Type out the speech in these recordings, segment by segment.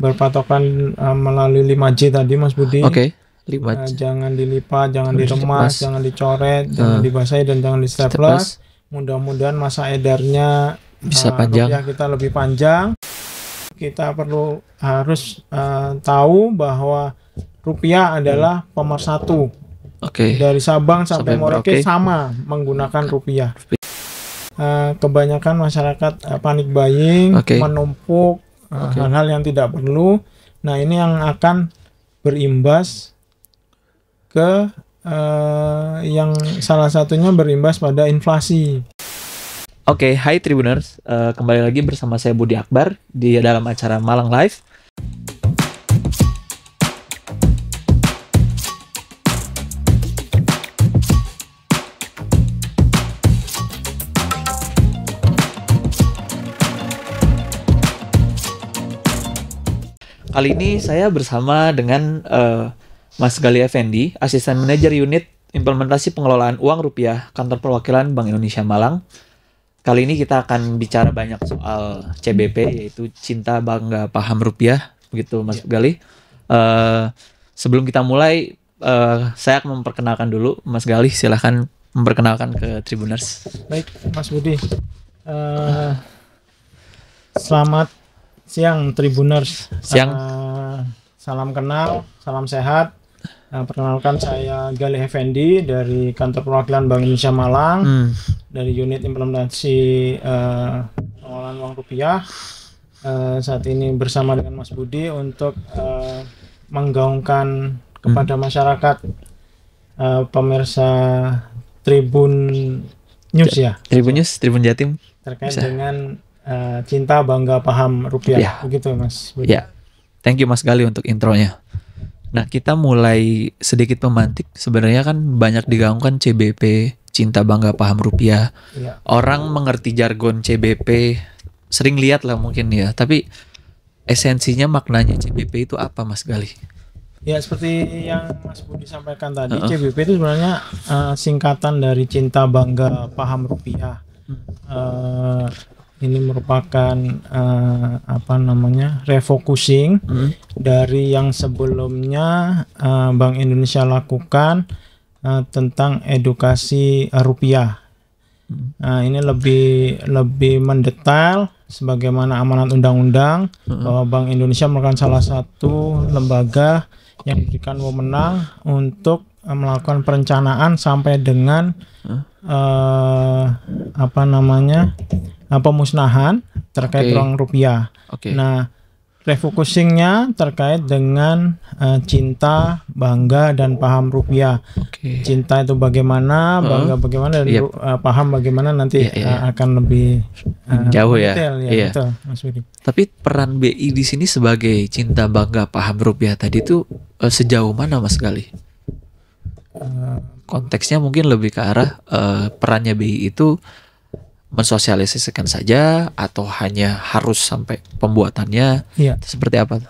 berpatokan melalui 5J tadi Mas Budi. Oke, 5J. Jangan dilipat, jangan diremas, jangan dicoret, jangan dibasahi, dan jangan di Staples. staples. Mudah-mudahan masa edarnya Bisa panjang. rupiah kita lebih panjang. Kita harus tahu bahwa rupiah adalah pemersatu. Oke. Dari Sabang sampai Merauke Merauke. sama menggunakan rupiah. Kebanyakan masyarakat panik buying, menumpuk hal-hal yang tidak perlu. Nah, ini yang akan berimbas ke yang salah satunya berimbas pada inflasi. Oke, hai Tribuners, kembali lagi bersama saya Budi Akbar di dalam acara Malang Live. Kali ini saya bersama dengan Mas Gali Effendi, Asisten Manajer Unit Implementasi Pengelolaan Uang Rupiah Kantor Perwakilan Bank Indonesia Malang. Kali ini kita akan bicara banyak soal CBP, yaitu Cinta Bangga Paham Rupiah, begitu Mas Gali. Sebelum kita mulai, saya akan memperkenalkan dulu. Mas Gali, silahkan memperkenalkan ke Tribuners. Baik, Mas Budi. Selamat siang Tribuners. Siang. Salam kenal, salam sehat. Perkenalkan, saya Gali Effendi dari Kantor Perwakilan Bank Indonesia Malang, dari Unit Implementasi Pengelolaan Uang Rupiah. Saat ini bersama dengan Mas Budi untuk menggaungkan kepada masyarakat pemirsa Tribun News ya. Tribun News, Tribun Jatim. Terkait dengan Cinta Bangga Paham Rupiah. Begitu Mas Budi. Ya. Thank you Mas Gali untuk intronya. Nah, kita mulai sedikit memantik. Sebenarnya kan banyak digaungkan CBP, Cinta Bangga Paham Rupiah. Ya. Orang mengerti jargon CBP, sering lihat lah mungkin ya. Tapi esensinya, maknanya CBP itu apa Mas Gali? Ya, seperti yang Mas Budi sampaikan tadi, CBP itu sebenarnya singkatan dari Cinta Bangga Paham Rupiah. Ini merupakan refocusing dari yang sebelumnya Bank Indonesia lakukan tentang edukasi rupiah. Ini lebih mendetail sebagaimana amanat undang-undang bahwa Bank Indonesia merupakan salah satu lembaga yang diberikan wewenang untuk melakukan perencanaan sampai dengan pemusnahan terkait uang rupiah. Nah, refocusingnya terkait dengan cinta, bangga, dan paham rupiah. Cinta itu bagaimana, bangga bagaimana, dan paham bagaimana nanti akan lebih jauh ya. Detail, ya. Betul, Mas Budi. Tapi peran BI di sini sebagai cinta, bangga, paham rupiah tadi itu sejauh mana Mas Gali? Konteksnya mungkin lebih ke arah perannya BI itu mensosialisasikan saja atau hanya harus sampai pembuatannya? Seperti apa?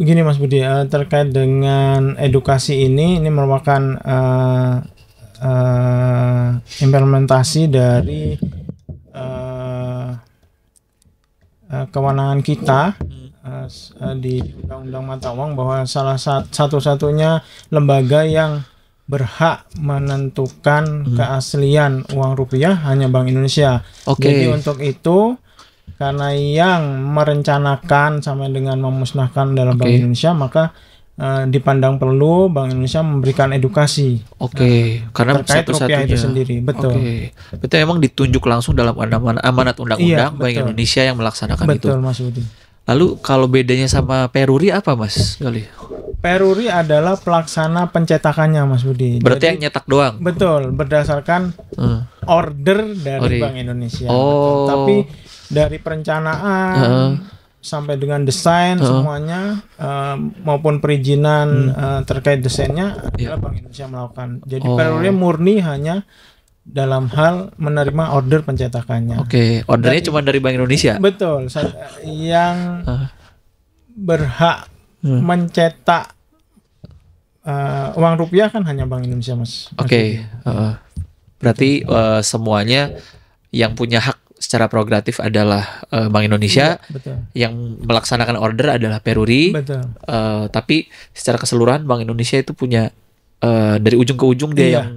Begini Mas Budi, terkait dengan edukasi ini merupakan implementasi dari kewenangan kita di Undang-Undang Mata Uang, bahwa salah satu-satunya lembaga yang berhak menentukan keaslian uang rupiah hanya Bank Indonesia. Jadi untuk itu, karena yang merencanakan sampai dengan memusnahkan dalam Bank Indonesia, maka dipandang perlu Bank Indonesia memberikan edukasi. Karena terkait rupiah itu sendiri. Betul. Itu memang ditunjuk langsung dalam amanat undang-undang Bank Indonesia yang melaksanakan itu. Betul, Mas Budi. Lalu kalau bedanya sama Peruri apa Mas Gali? Peruri adalah pelaksana pencetakannya Mas Budi. Berarti yang nyetak doang? Betul, berdasarkan order dari Bank Indonesia. Tapi dari perencanaan sampai dengan desain semuanya, maupun perizinan terkait desainnya adalah Bank Indonesia melakukan. Jadi Peruri murni hanya dalam hal menerima order pencetakannya. Ordernya cuma dari Bank Indonesia? Betul. Yang berhak mencetak uang rupiah kan hanya Bank Indonesia Mas. Berarti semuanya yang punya hak secara progratif adalah Bank Indonesia, Iya, betul. yang melaksanakan order adalah Peruri. Betul. Tapi secara keseluruhan Bank Indonesia itu punya dari ujung ke ujung dia Iya. yang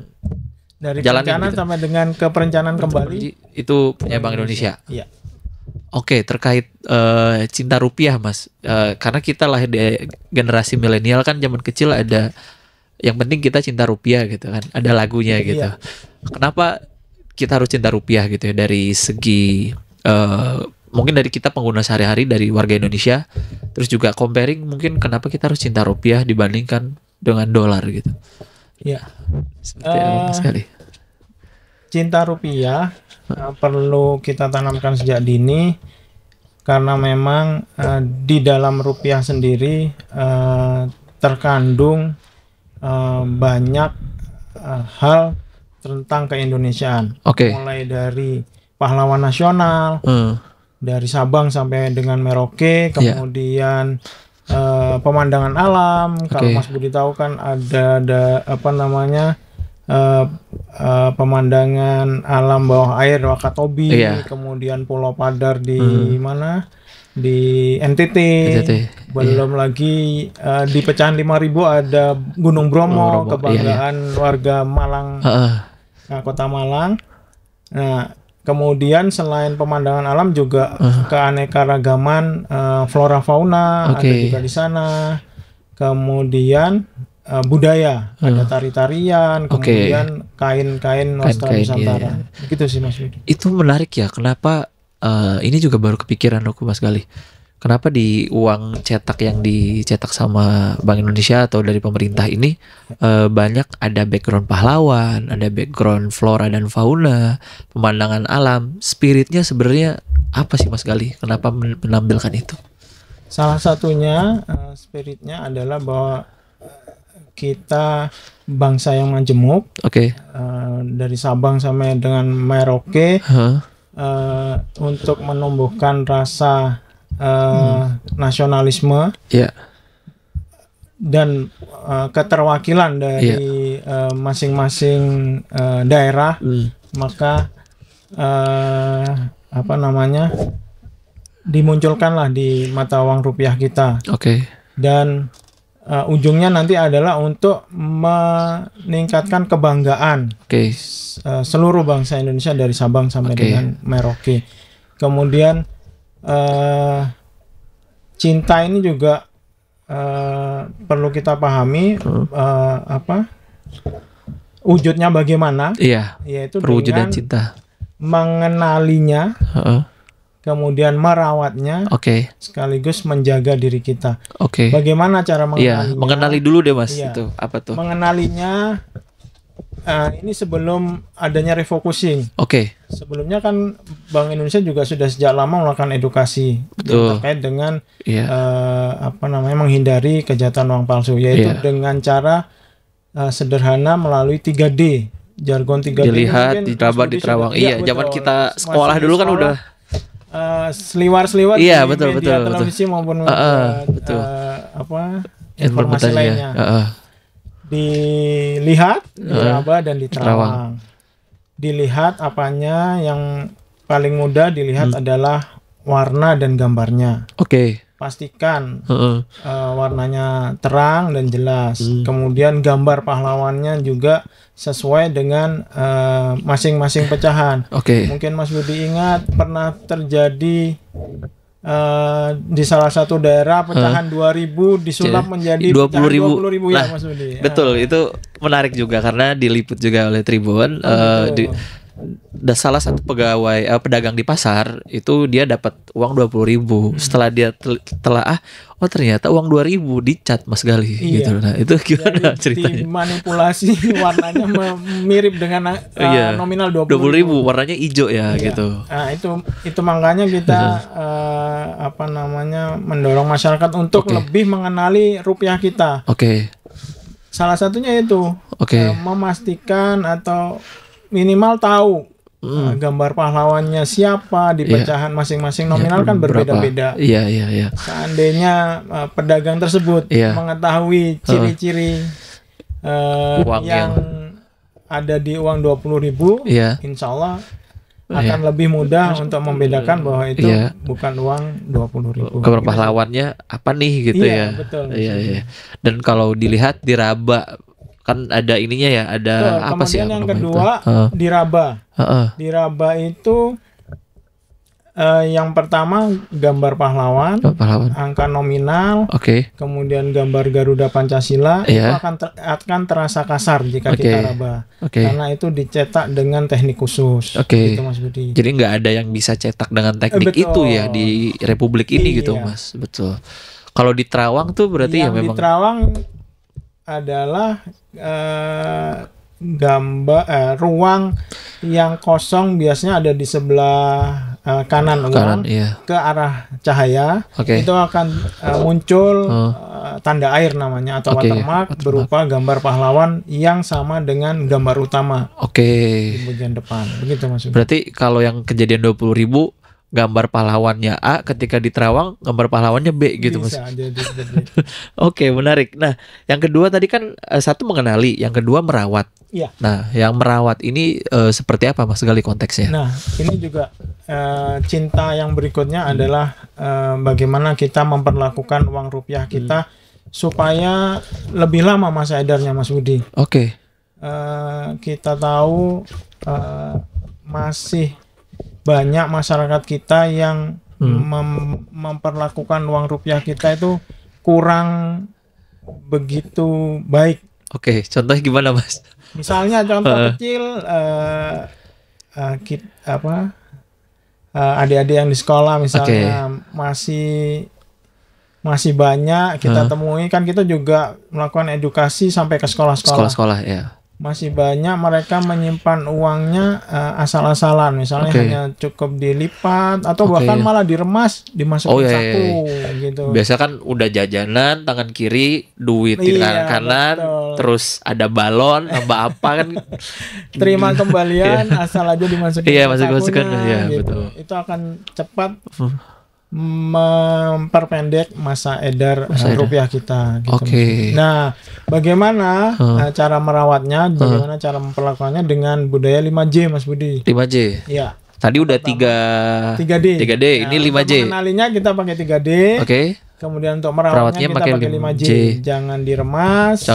Dari jalanin perencanaan gitu. sampai dengan ke perencanaan kembali itu punya Bank Indonesia. Iya. Oke, terkait cinta rupiah, Mas. Karena kita lahir di generasi milenial kan, zaman kecil ada yang penting kita cinta rupiah gitu kan. Ada lagunya gitu. Iya. Kenapa kita harus cinta rupiah gitu ya, dari segi mungkin dari kita pengguna sehari-hari, dari warga Indonesia, terus juga comparing mungkin kenapa kita harus cinta rupiah dibandingkan dengan dolar gitu. Iya. Seperti apa sekali. Cinta rupiah perlu kita tanamkan sejak dini, karena memang di dalam rupiah sendiri terkandung banyak hal tentang keindonesiaan. Oke. Mulai dari pahlawan nasional, dari Sabang sampai dengan Merauke, kemudian pemandangan alam. Kalau Mas Budi tahu kan ada apa namanya, pemandangan alam bawah air Wakatobi, kemudian Pulau Padar di mana, di NTT. Belum lagi di pecahan 5.000 ada Gunung Bromo, kebanggaan warga Malang, kota Malang. Nah, kemudian selain pemandangan alam juga keanekaragaman flora fauna ada juga di sana. Kemudian budaya, ada tari-tarian, kemudian kain-kain wastra Nusantara. Gitu sih Mas Budi. Itu menarik ya. Kenapa ini juga baru kepikiran aku, Mas Gali. Kenapa di uang cetak yang dicetak sama Bank Indonesia atau dari pemerintah ini banyak ada background pahlawan, ada background flora dan fauna, pemandangan alam. Spiritnya sebenarnya apa sih Mas Gali? Kenapa menampilkan itu? Salah satunya spiritnya adalah bahwa kita bangsa yang majemuk. Dari Sabang sampai dengan Merauke, untuk menumbuhkan rasa nasionalisme dan keterwakilan dari masing-masing daerah, maka apa namanya, dimunculkanlah di mata uang rupiah kita. Dan ujungnya nanti adalah untuk meningkatkan kebanggaan seluruh bangsa Indonesia dari Sabang sampai dengan Merauke. Kemudian cinta ini juga perlu kita pahami apa wujudnya bagaimana, yaitu perwujudan dengan cinta, mengenalinya, kemudian merawatnya, sekaligus menjaga diri kita. Bagaimana cara mengenalinya? Mengenali dulu deh Mas. Itu apa tuh? Mengenalinya ini sebelum adanya refocusing. Sebelumnya kan Bank Indonesia juga sudah sejak lama melakukan edukasi terkait dengan apa namanya, menghindari kejahatan uang palsu, yaitu dengan cara sederhana melalui 3D, jargon 3D. Dilihat, diraba, diterawang. Zaman kita sekolah dulu kan udah seliwar-seliwar di betul, media televisi maupun apa informasi lainnya. Dilihat, diraba dan diterawang. Dilihat apanya, yang paling mudah dilihat adalah warna dan gambarnya. Pastikan warnanya terang dan jelas. Kemudian gambar pahlawannya juga sesuai dengan masing-masing pecahan. Mungkin Mas Budi ingat pernah terjadi di salah satu daerah pecahan 2.000 disulap menjadi 20.000 ya Mas Budi. Betul, itu menarik juga karena diliput juga oleh Tribun. Salah satu pegawai pedagang di pasar itu dia dapat uang 20.000. Setelah dia telah ternyata uang 2.000 dicat Mas Gali gitu. Nah, itu gimana ceritanya? Dimanipulasi warnanya mirip dengan nominal 20.000. Warnanya hijau gitu. Nah, itu makanya kita apa namanya, mendorong masyarakat untuk lebih mengenali rupiah kita. Salah satunya itu memastikan atau minimal tahu gambar pahlawannya siapa di pecahan masing-masing nominal kan berbeda-beda. Seandainya pedagang tersebut mengetahui ciri-ciri yang ada di uang 20.000, insya Allah akan lebih mudah untuk membedakan bahwa itu Iya. bukan uang 20.000. Keberpahlawannya apa nih gitu Iya, ya. betul. Iya, iya. Dan kalau dilihat di Raba kan ada ininya ya, ada Betul. apa sih Kemudian yang namanya itu? kedua di Raba. Heeh. Di Raba itu yang pertama gambar pahlawan, Pahlawan. angka nominal, Oke. kemudian gambar Garuda Pancasila itu Iya. akan terasa kasar jika Oke. kita raba. Oke. Karena itu dicetak dengan teknik khusus. Oke. Gitu Mas Budi. Jadi nggak ada yang bisa cetak dengan teknik Betul. itu ya di Republik ini gitu, Iya. Mas. Betul. Kalau di Terawang tuh berarti ya Yang di memang Terawang adalah ruang yang kosong biasanya ada di sebelah kanan uang iya. ke arah cahaya. Oke. Itu akan muncul tanda air namanya atau Oke, watermark watermark. berupa gambar pahlawan yang sama dengan gambar utama Oke. di bagian depan. Begitu maksudnya. Berarti kalau yang kejadian 20.000 gambar pahlawannya A, ketika di Terawang gambar pahlawannya B gitu, Mas. Bisa jadi seperti itu. Oke, menarik. Nah, yang kedua tadi kan satu mengenali, yang kedua merawat. Iya. Nah, yang merawat ini seperti apa, Mas Gali, konteksnya? Nah, ini juga cinta yang berikutnya adalah bagaimana kita memperlakukan uang rupiah kita supaya lebih lama masa edarnya, Mas Budi. Oke. Kita tahu masih banyak masyarakat kita yang memperlakukan uang rupiah kita itu kurang begitu baik. Oke, contohnya gimana, Mas? Misalnya contoh kecil adik-adik yang di sekolah misalnya masih banyak kita temui, kan kita juga melakukan edukasi sampai ke sekolah-sekolah. Sekolah-sekolah ya. Masih banyak mereka menyimpan uangnya asal-asalan, misalnya hanya cukup dilipat atau bahkan malah diremas, dimasukin saku gitu. Biasa kan udah jajanan tangan kiri, duit di tangan kanan, terus ada balon, tambah apa kan? Terima kembalian asal aja dimasukin. Iya, masuk-masukkan ya, gitu. betul. Itu akan cepat memperpendek masa edar rupiah kita gitu. Nah, bagaimana cara merawatnya, bagaimana cara memperlakukannya dengan budaya 5J, Mas Budi? 5J. Iya. Tadi udah 3D. Ini 5J. Untuk mengenalinya kita pakai 3D. Oke. Kemudian untuk merawatnya kita pakai 5J. Jangan diremas.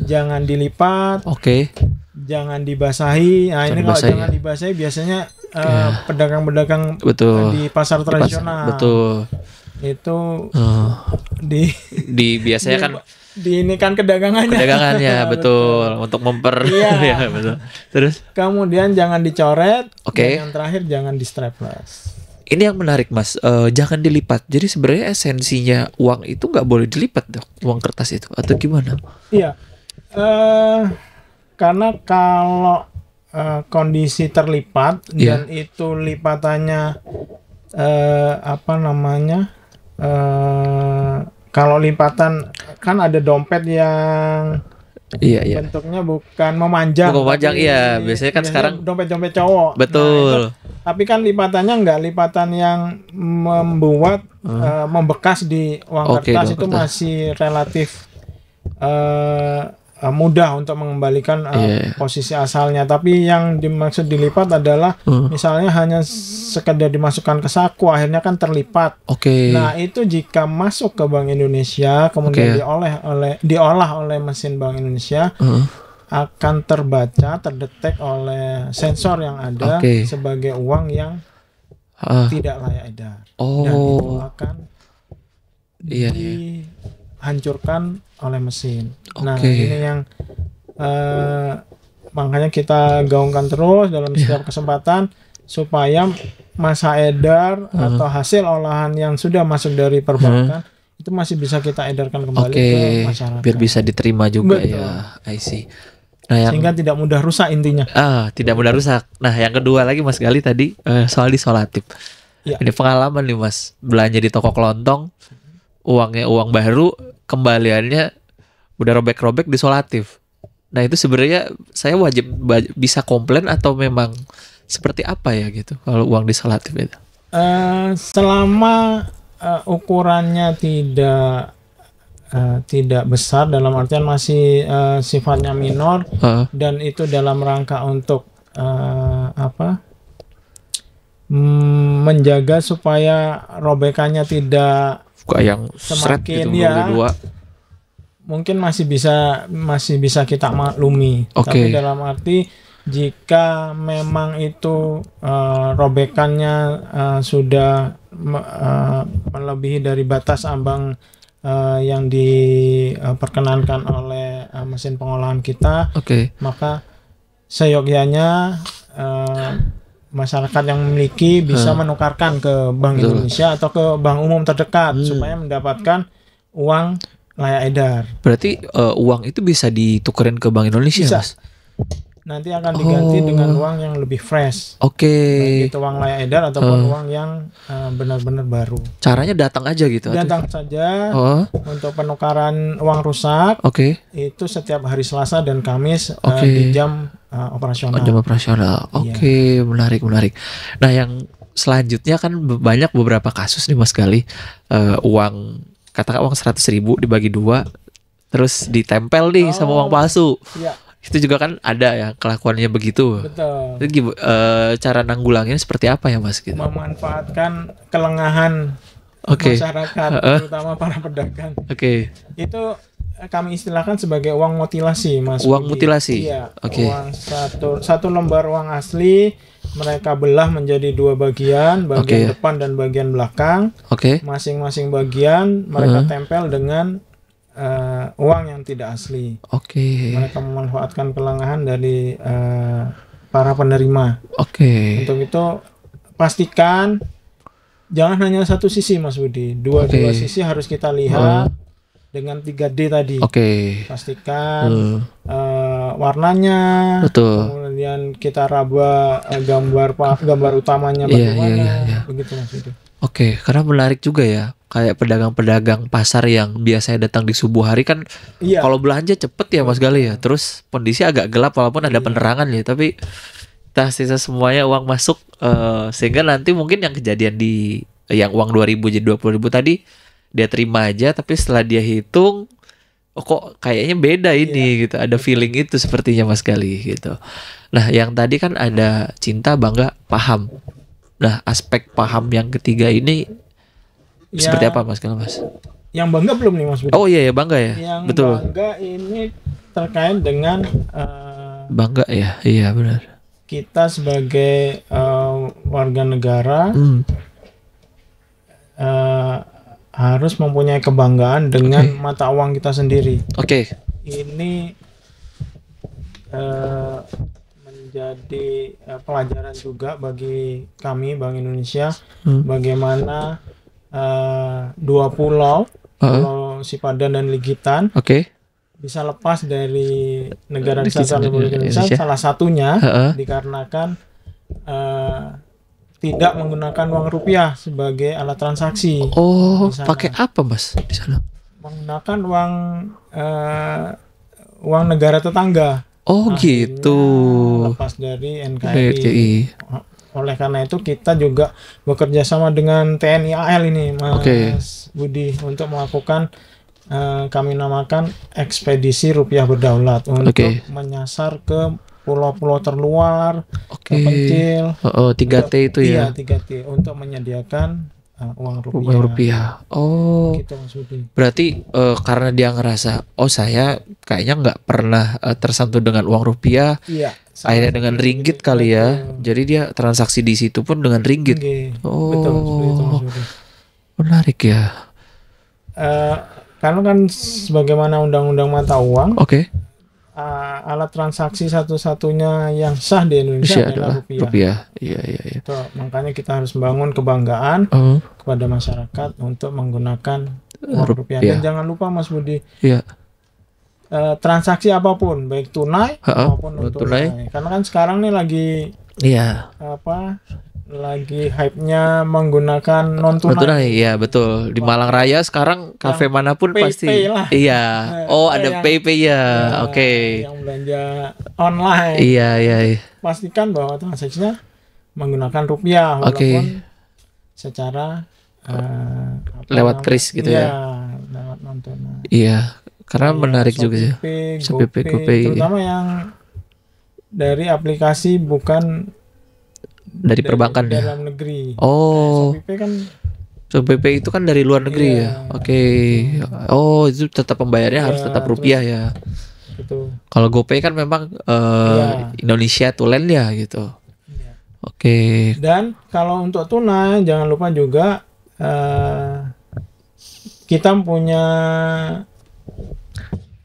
Jangan dilipat. Oke. Jangan dibasahi. Nah, ini kalau jangan dibasahi biasanya pedagang-pedagang di pasar tradisional. Betul. Itu biasanya kan ini kan kedagangannya. betul. Untuk ya, betul. Terus kemudian jangan dicoret. Oke. Dan yang terakhir jangan di strapless. Ini yang menarik, Mas. Jangan dilipat. Jadi sebenarnya esensinya uang itu nggak boleh dilipat, dok. Uang kertas itu atau gimana? Iya. Karena kalau kondisi terlipat dan itu lipatannya kalau lipatan kan ada dompet yang bentuknya bukan memanjang. Iya. Biasanya kan sekarang dompet-dompet cowok. Betul. Nah, tapi kan lipatannya enggak lipatan yang membuat membekas di uang kertas, itu masih relatif mudah untuk mengembalikan posisi asalnya. Tapi yang dimaksud dilipat adalah misalnya hanya sekedar dimasukkan ke saku, akhirnya kan terlipat. Nah, itu jika masuk ke Bank Indonesia kemudian diolah oleh mesin Bank Indonesia, akan terdetek oleh sensor yang ada sebagai uang yang tidak layak edar. Dan itu akan dihancurkan oleh mesin. Nah, ini yang makanya kita gaungkan terus dalam setiap kesempatan supaya masa edar atau hasil olahan yang sudah masuk dari perbankan itu masih bisa kita edarkan kembali ke masyarakat. Biar bisa diterima juga. Betul. Ya. I see. Nah, sehingga tidak mudah rusak intinya. Tidak mudah rusak. Nah, yang kedua lagi Mas Gali tadi soal disolatif. Ya. Ini pengalaman nih, Mas. Belanja di toko kelontong, uangnya uang baru, kembaliannya udah robek-robek disolatif. Nah, itu sebenarnya saya wajib bisa komplain atau memang seperti apa ya gitu kalau uang disolatif itu? Selama ukurannya tidak besar, dalam artian masih sifatnya minor, dan itu dalam rangka untuk menjaga supaya robekannya tidak Suka yang seret semakin gitu ya, dua. mungkin masih bisa kita maklumi. Oke. Tapi dalam arti jika memang itu robekannya sudah melebihi dari batas ambang yang diperkenankan oleh mesin pengolahan kita, Oke. maka seyogyanya masyarakat yang memiliki bisa menukarkan ke Bank Betul. Indonesia atau ke bank umum terdekat supaya mendapatkan uang layak edar. Berarti uang itu bisa ditukerin ke Bank Indonesia, Bisa. Mas? Nanti akan diganti dengan uang yang lebih fresh. Oke. Baik itu uang layak edar ataupun uang yang benar-benar baru. Caranya datang aja gitu. Datang saja Oh, untuk penukaran uang rusak oke. itu setiap hari Selasa dan Kamis Oke. di jam operasional. Jam operasional. Oke, menarik. Nah, yang selanjutnya kan banyak beberapa kasus nih Mas Gali. Uang, katakan uang 100.000 dibagi dua, terus ditempel nih sama uang palsu. Iya, Itu juga kan ada ya kelakuannya begitu. betul. Itu cara nanggulanginnya seperti apa ya Mas? Gitu. Memanfaatkan kelengahan Oke. masyarakat, terutama para pedagang. Oke. Itu kami istilahkan sebagai uang mutilasi, Mas. Uang Budi. mutilasi. Iya. Oke. Uang satu lembar uang asli mereka belah menjadi dua bagian, bagian Oke. depan dan bagian belakang. Oke. Masing-masing bagian mereka tempel dengan uang yang tidak asli. Oke. Mereka memanfaatkan kelengahan dari para penerima. Oke. Untuk itu pastikan jangan hanya satu sisi, Mas Budi. Dua sisi harus kita lihat dengan 3D tadi. Oke. Pastikan warnanya, Betul. kemudian kita raba gambar utamanya bagaimana, Iya. begitu Mas Budi. Oke, karena menarik juga ya. Kayak pedagang-pedagang pasar yang biasanya datang di subuh hari kan, Iya. kalau belanja cepet ya Mas Gali ya. Terus kondisi agak gelap walaupun ada penerangan ya, tapi sisa semuanya uang masuk, sehingga nanti mungkin yang kejadian di yang uang 2.000 jadi 20.000 tadi dia terima aja, tapi setelah dia hitung, oh kok kayaknya beda ini gitu. Ada feeling itu sepertinya Mas Gali gitu. Nah, yang tadi kan ada cinta, bangga, paham. Nah, aspek paham yang ketiga ini seperti apa Mas Gali, Mas? Yang bangga belum nih Mas Budi? Oh iya ya, bangga ya. Yang Betul. bangga ini terkait dengan Bangga ya. Iya benar. kita sebagai warga negara harus mempunyai kebanggaan dengan mata uang kita sendiri. Oke. Ini menjadi pelajaran juga bagi kami Bank Indonesia bagaimana dua pulau, Pulau Sipadan dan Ligitan Oke. bisa lepas dari negara Di kesatuan Republik Indonesia. Indonesia. Salah satunya Heeh. dikarenakan tidak menggunakan uang rupiah sebagai alat transaksi. Oh, Di sana. pakai apa Mas di sana? Menggunakan uang negara tetangga. Oh, Akhirnya gitu. lepas dari NKRI. DTI. Oleh karena itu kita juga bekerja sama dengan TNI AL ini, Mas Budi, untuk melakukan kami namakan ekspedisi rupiah berdaulat untuk menyasar ke pulau-pulau terluar, terpencil. 3T itu ya. Iya, 3T untuk menyediakan uang rupiah. Uang rupiah. Oh. Gitu Mas Budi. Berarti karena dia ngerasa, oh saya kayaknya nggak pernah tersentuh dengan uang rupiah. Iya. Akhirnya dengan ringgit kali ya. Jadi dia transaksi di situ pun dengan ringgit. Oh. Betul, itu Mas Budi. Menarik ya. Karena kan sebagaimana undang-undang mata uang, alat transaksi satu-satunya yang sah di Indonesia adalah rupiah. Iya. Itu, makanya kita harus membangun kebanggaan kepada masyarakat untuk menggunakan uang rupiah. Dan jangan lupa Mas Budi, transaksi apapun, baik tunai maupun non tunai. Karena kan sekarang nih lagi hype-nya menggunakan non tunai. Iya betul. Di Malang Raya sekarang kafe manapun pasti. Lah. Iya. Oh ada PayPay ya. Oke. Yang belanja online. Iya. Pastikan bahwa transaksinya menggunakan rupiah walaupun secara lewat kris gitu ya. Lewat non tunai. Iya. Karena menarik juga sih. GoPay, terutama yang dari aplikasi bukan Dari perbankan ya. dalam negeri. Oh, SOPP kan SOPP itu kan dari luar negeri Iya. ya. Oke. Oh, itu tetap pembayarnya harus Iya, tetap rupiah ya. gitu. Kalau GoPay kan memang Iya. Indonesia tulen ya gitu. Iya. Oke. Dan kalau untuk tunai jangan lupa juga kita punya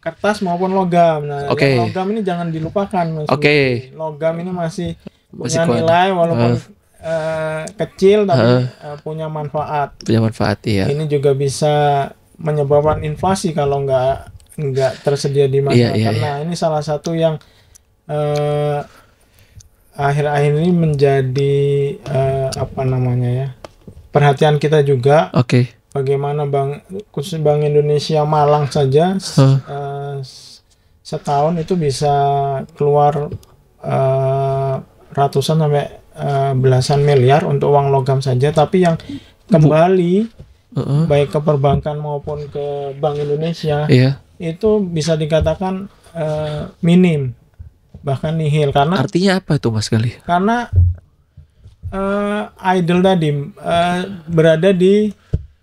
kertas maupun logam. Nah, Oke. yang logam ini jangan dilupakan, Mas. Oke. Budi. Logam ini masih Masih punya kuat. nilai walaupun kecil tapi punya manfaat. Punya manfaat ya. Ini juga bisa menyebabkan inflasi kalau nggak tersedia di masyarakat. Iya. Nah, ini salah satu yang akhir-akhir ini menjadi apa namanya ya, perhatian kita juga. Oke. Bagaimana khusus Bank Indonesia Malang saja setahun itu bisa keluar ratusan sampai belasan miliar untuk uang logam saja, tapi yang kembali baik ke perbankan maupun ke Bank Indonesia itu bisa dikatakan minim, bahkan nihil. Karena artinya apa itu Mas Gali? Karena idle tadi berada di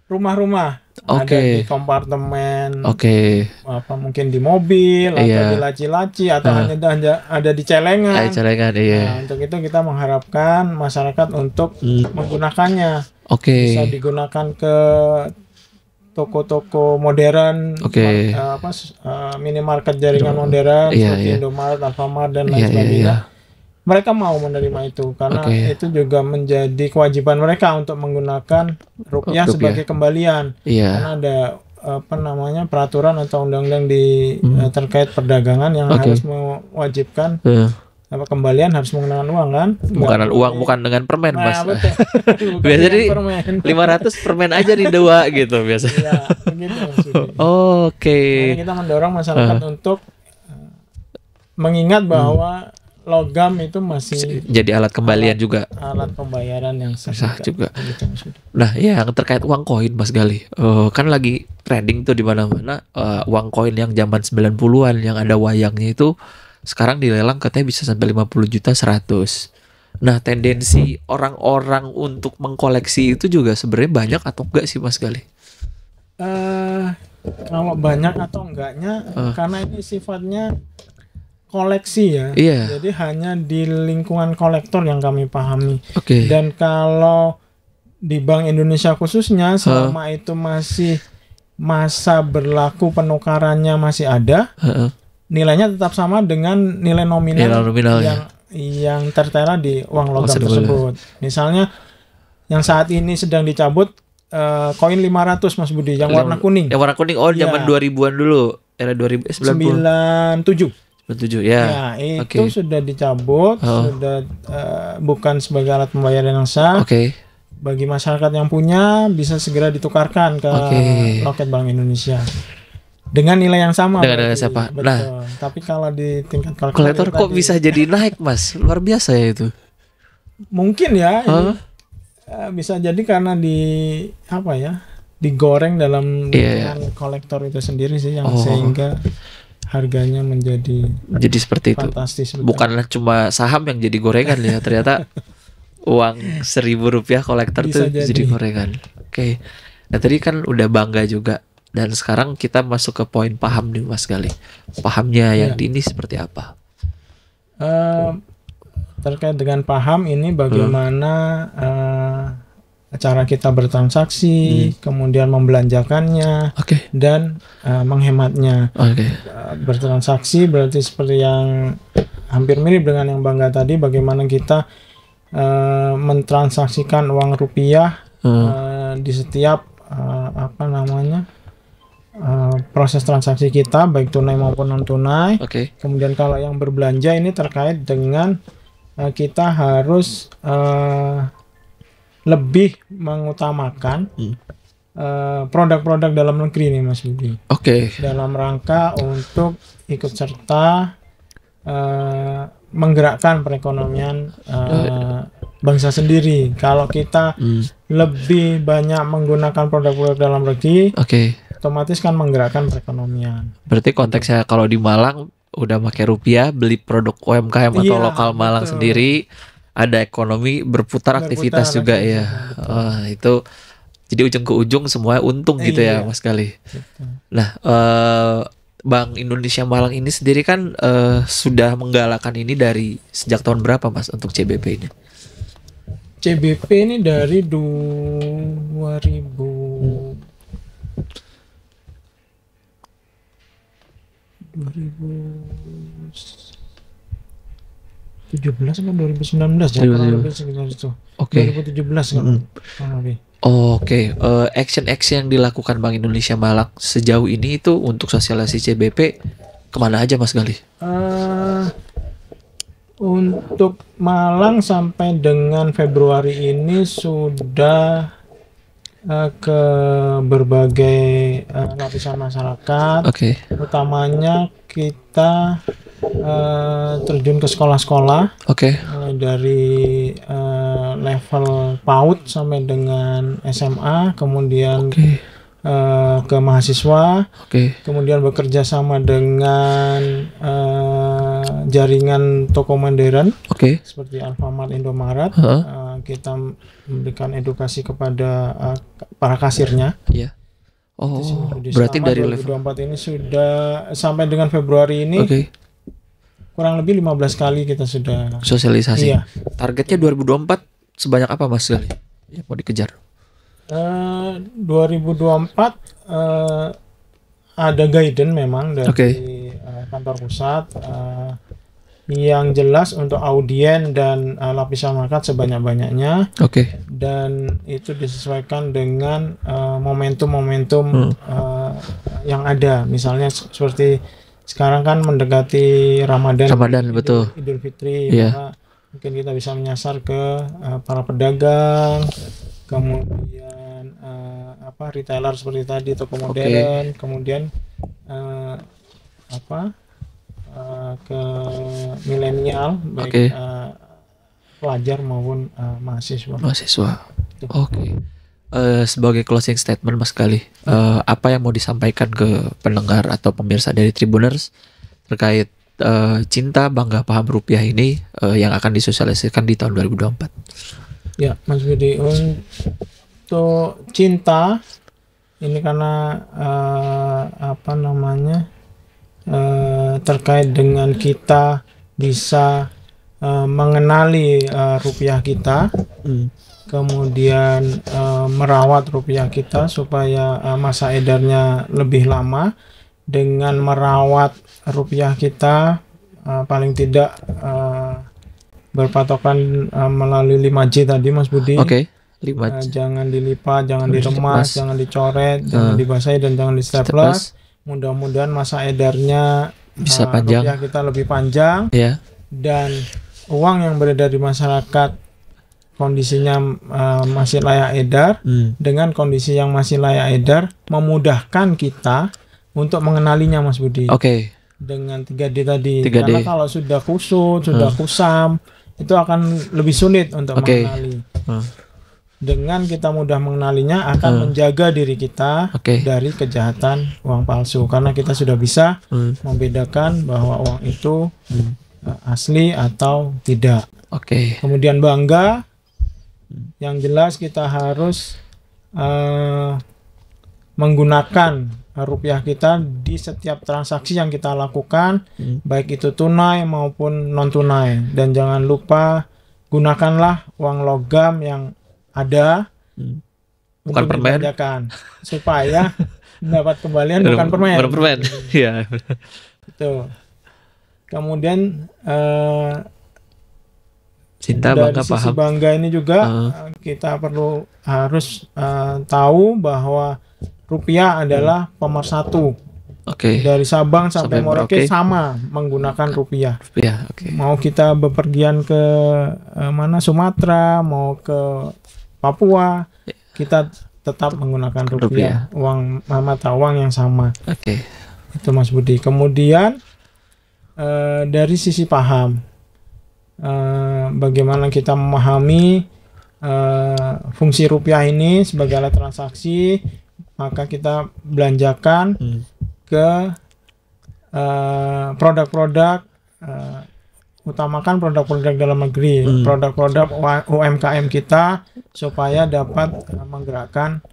rumah-rumah, ada di kompartemen, apa mungkin di mobil atau di laci-laci atau hanya ada di celengan. Nah, untuk itu kita mengharapkan masyarakat untuk menggunakannya. Bisa digunakan ke toko-toko modern, minimarket jaringan modern seperti Indomaret, Alfamart dan lain sebagainya. Mereka mau menerima itu karena itu juga menjadi kewajiban mereka untuk menggunakan rupiah sebagai kembalian. Karena ada peraturan atau undang-undang terkait perdagangan yang harus mewajibkan kembalian harus menggunakan uang kan? Bukan uang, bukan dengan permen, Mas. Biasanya 500 permen aja nih 2 gitu biasa. Iya, begitu. Oke. Kita mendorong masyarakat untuk mengingat bahwa logam itu masih jadi alat kembalian juga. Alat pembayaran yang sah juga. Nah, yang terkait uang koin Mas Gali. Kan lagi trending tuh di mana-mana uang koin yang zaman 90-an yang ada wayangnya itu sekarang dilelang katanya bisa sampai 50 juta 100. Nah, tendensi orang-orang untuk mengkoleksi itu juga sebenarnya banyak atau enggak sih Mas Gali? Kalau banyak atau enggaknya karena ini sifatnya koleksi ya. Jadi hanya di lingkungan kolektor yang kami pahami. Dan kalau di Bank Indonesia khususnya selama itu masih masa berlaku penukarannya masih ada, nilainya tetap sama dengan nilai nominal yang tertera di uang logam tersebut. Misalnya yang saat ini sedang dicabut koin 500 Mas Budi yang warna kuning. Yang warna kuning zaman 2000-an dulu, era 97 ya. Itu sudah dicabut, sudah bukan sebagai alat pembayaran yang sah. Bagi masyarakat yang punya bisa segera ditukarkan ke loket Bank Indonesia dengan nilai yang sama. Nah, tapi kalau di tingkat kolektor kok bisa jadi naik Mas? Luar biasa ya itu. Mungkin ya. Bisa jadi karena digoreng dalam kolektor itu sendiri sih yang sehingga harganya menjadi seperti itu. Fantastis. Bukanlah cuma saham yang jadi gorengan ya, ternyata uang Rp1.000 kolektor tuh jadi gorengan. Nah tadi kan udah bangga juga, dan sekarang kita masuk ke poin paham nih Mas Gali. Pahamnya yang di ini seperti apa? Terkait dengan paham ini bagaimana cara kita bertransaksi, kemudian membelanjakannya, dan menghematnya. Bertransaksi berarti seperti yang hampir mirip dengan yang Bangga tadi, bagaimana kita mentransaksikan uang rupiah di setiap proses transaksi kita, baik tunai maupun non tunai. Kemudian kalau yang berbelanja ini terkait dengan kita harus lebih mengutamakan produk-produk dalam negeri nih Mas Budi. Dalam rangka untuk ikut serta menggerakkan perekonomian bangsa sendiri. Kalau kita lebih banyak menggunakan produk-produk dalam negeri, otomatis kan menggerakkan perekonomian. Berarti konteksnya kalau di Malang udah pakai rupiah, beli produk UMKM atau lokal Malang sendiri, ada ekonomi berputar aktivitas juga ya. Itu jadi ujung ke ujung semuanya untung gitu ya Mas Gali. Nah, Bank Indonesia Malang ini sendiri kan sudah menggalakkan ini dari sejak tahun berapa Mas untuk CBP ini? CBP ini dari 2017 atau 2019 ya, kurang lebih sekitar itu. 2017 kan. Oke, action yang dilakukan Bank Indonesia Malang sejauh ini itu untuk sosialisasi CBP kemana aja Mas Gali? Untuk Malang sampai dengan Februari ini sudah ke berbagai lapisan masyarakat. Utamanya kita terjun ke sekolah-sekolah. Mulai dari level PAUD sampai dengan SMA, kemudian ke mahasiswa, kemudian bekerja sama dengan jaringan toko modern seperti Alfamart, Indomaret. Kita memberikan edukasi kepada para kasirnya. Berarti dari 2024 ini sudah sampai dengan Februari ini kurang lebih 15 kali kita sudah sosialisasi. Targetnya 2024 sebanyak apa Mas Gali yang mau dikejar? 2024 ada guidance memang dari kantor pusat yang jelas untuk audien dan lapisan masyarakat sebanyak-banyaknya. Dan itu disesuaikan dengan momentum-momentum yang ada. Misalnya seperti sekarang kan mendekati Ramadan betul. Idul Fitri, maka mungkin kita bisa menyasar ke para pedagang, kemudian retailer seperti tadi, toko modern, kemudian ke milenial, baik pelajar maupun mahasiswa. Sebagai closing statement Mas Gali, apa yang mau disampaikan ke pendengar atau pemirsa dari Tribuners terkait cinta bangga paham rupiah ini yang akan disosialisasikan di tahun 2024? Ya Mas Budi, untuk cinta ini karena terkait dengan kita bisa mengenali rupiah kita, kemudian merawat rupiah kita supaya masa edarnya lebih lama. Dengan merawat rupiah kita paling tidak berpatokan melalui 5J tadi Mas Budi. Jangan dilipat, jangan diremas, jangan dicoret, jangan dibasahi, dan jangan di staples. Mudah-mudahan masa edarnya bisa panjang, rupiah kita lebih panjang, dan uang yang beredar di masyarakat kondisinya masih layak edar. Dengan kondisi yang masih layak edar memudahkan kita untuk mengenalinya Mas Budi. Dengan 3D tadi. Karena kalau sudah kusut, sudah kusam, itu akan lebih sulit untuk mengenali. Dengan kita mudah mengenalinya akan menjaga diri kita dari kejahatan uang palsu, karena kita sudah bisa membedakan bahwa uang itu asli atau tidak. Kemudian bangga, yang jelas kita harus menggunakan rupiah kita di setiap transaksi yang kita lakukan, baik itu tunai maupun non tunai. Dan jangan lupa gunakanlah uang logam yang ada, bukan permen, supaya mendapat kembalian bukan permen. Itu. Kemudian cinta dari bangga sisi paham bangga ini juga kita harus tahu bahwa rupiah adalah pemersatu. Dari Sabang sampai Merauke sama menggunakan rupiah. Mau kita bepergian ke Sumatera, mau ke Papua, kita tetap menggunakan rupiah, uang mata uang yang sama. Itu Mas Budi. Kemudian dari sisi paham, bagaimana kita memahami fungsi rupiah ini sebagai alat transaksi, maka kita belanjakan ke produk-produk utamakan produk-produk dalam negeri, produk-produk UMKM kita supaya dapat menggerakkan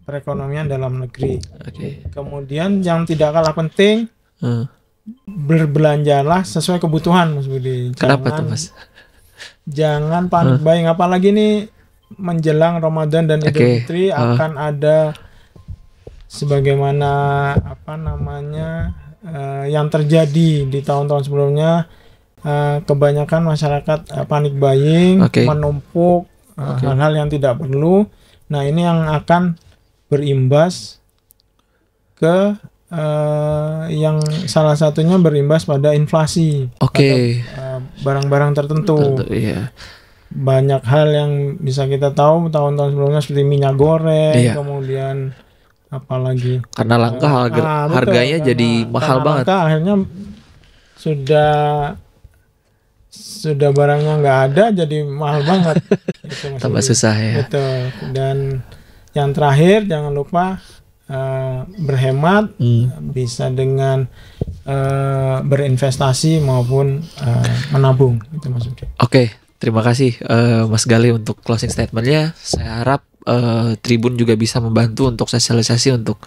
perekonomian dalam negeri. Kemudian yang tidak kalah penting, berbelanjalah sesuai kebutuhan, Mas Budi. Kenapa tuh, Mas? Jangan panik buying, apalagi nih menjelang Ramadan dan Idul Fitri akan ada sebagaimana yang terjadi di tahun-tahun sebelumnya, kebanyakan masyarakat panik buying, menumpuk hal-hal yang tidak perlu. Nah, ini yang akan berimbas ke yang salah satunya berimbas pada inflasi, pada barang-barang tertentu. Banyak hal yang bisa kita tahu tahun-tahun sebelumnya seperti minyak goreng, kemudian apalagi karena langka harganya jadi mahal banget. Langka, akhirnya sudah barangnya nggak ada jadi mahal banget. Tambah susah ya. Betul. Dan yang terakhir jangan lupa berhemat, bisa dengan berinvestasi maupun menabung. Itu maksudnya. Terima kasih Mas Gali untuk closing statementnya. Saya harap Tribun juga bisa membantu untuk sosialisasi untuk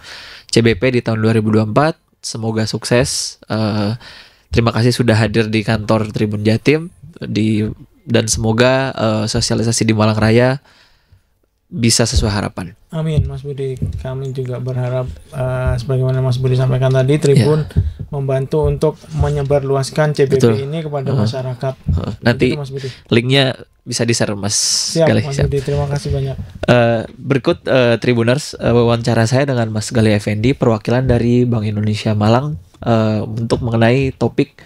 CBP di tahun 2024. Semoga sukses. Terima kasih sudah hadir di kantor Tribun Jatim dan semoga sosialisasi di Malang Raya bisa sesuai harapan. Amin, Mas Budi. Kami juga berharap sebagaimana Mas Budi sampaikan tadi, Tribun membantu untuk menyebarluaskan CBP ini kepada masyarakat. Nanti Mas linknya bisa di-share Mas Gali. Mas Budi, terima kasih banyak. Berikut Tribuners, wawancara saya dengan Mas Gali Effendi, perwakilan dari Bank Indonesia Malang, untuk mengenai topik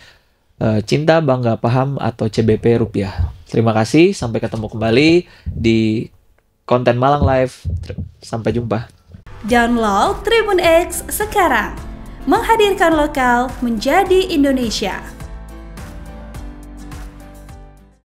cinta, bangga, paham atau CBP rupiah. Terima kasih, sampai ketemu kembali di konten Malang Live. Sampai jumpa. Download Tribun X sekarang. Menghadirkan lokal menjadi Indonesia.